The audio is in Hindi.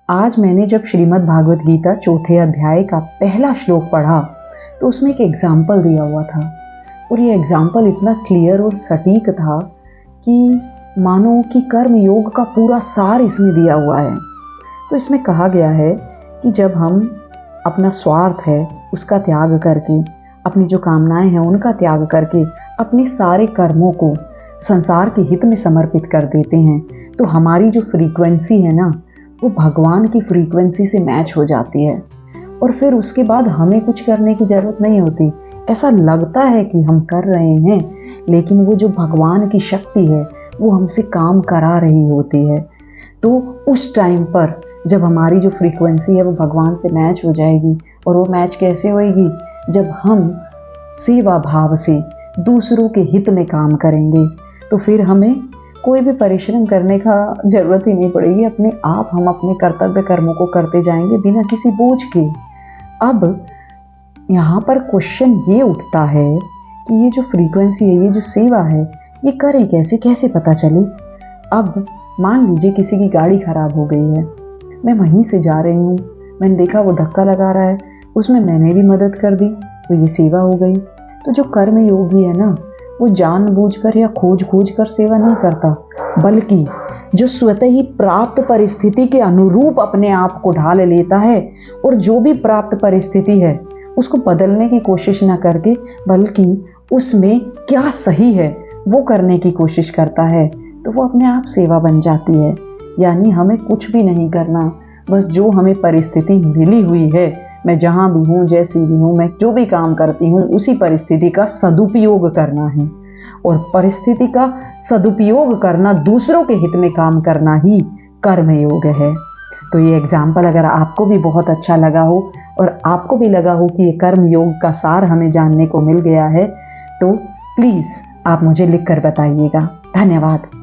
आज मैंने जब श्रीमद् भागवत गीता चौथे अध्याय का पहला श्लोक पढ़ा तो उसमें एक एग्जाम्पल दिया हुआ था और ये एग्जाम्पल इतना क्लियर और सटीक था कि मानो कि कर्म योग का पूरा सार इसमें दिया हुआ है। तो इसमें कहा गया है कि जब हम अपना स्वार्थ है उसका त्याग करके, अपनी जो कामनाएं हैं उनका त्याग करके अपने सारे कर्मों को संसार के हित में समर्पित कर देते हैं तो हमारी जो फ्रीक्वेंसी है ना वो भगवान की फ्रीक्वेंसी से मैच हो जाती है और फिर उसके बाद हमें कुछ करने की ज़रूरत नहीं होती। ऐसा लगता है कि हम कर रहे हैं लेकिन वो जो भगवान की शक्ति है वो हमसे काम करा रही होती है। तो उस टाइम पर जब हमारी जो फ्रीक्वेंसी है वो भगवान से मैच हो जाएगी। और वो मैच कैसे होएगी? जब हम सेवा भाव से दूसरों के हित में काम करेंगे तो फिर हमें कोई भी परिश्रम करने का ज़रूरत ही नहीं पड़ेगी। अपने आप हम अपने कर्तव्य कर्मों को करते जाएंगे बिना किसी बोझ के। अब यहाँ पर क्वेश्चन ये उठता है कि ये जो फ्रीक्वेंसी है, ये जो सेवा है, ये करें कैसे, कैसे पता चले? अब मान लीजिए किसी की गाड़ी ख़राब हो गई है, मैं वहीं से जा रही हूँ, मैंने देखा वो धक्का लगा रहा है, उसमें मैंने भी मदद कर दी तो ये सेवा हो गई। तो जो कर्म योगी है ना वो जानबूझकर या खोज कर सेवा नहीं करता, बल्कि जो स्वतः ही प्राप्त परिस्थिति के अनुरूप अपने आप को ढाल लेता है और जो भी प्राप्त परिस्थिति है उसको बदलने की कोशिश ना करके बल्कि उसमें क्या सही है वो करने की कोशिश करता है तो वो अपने आप सेवा बन जाती है। यानी हमें कुछ भी नहीं करना, बस जो हमें परिस्थिति मिली हुई है, मैं जहाँ भी हूँ, जैसी भी हूँ, मैं जो भी काम करती हूँ उसी परिस्थिति का सदुपयोग करना है। और परिस्थिति का सदुपयोग करना, दूसरों के हित में काम करना ही कर्म योग है। तो ये एग्जाम्पल अगर आपको भी बहुत अच्छा लगा हो और आपको भी लगा हो कि ये कर्म योग का सार हमें जानने को मिल गया है तो प्लीज़ आप मुझे लिख कर बताइएगा। धन्यवाद।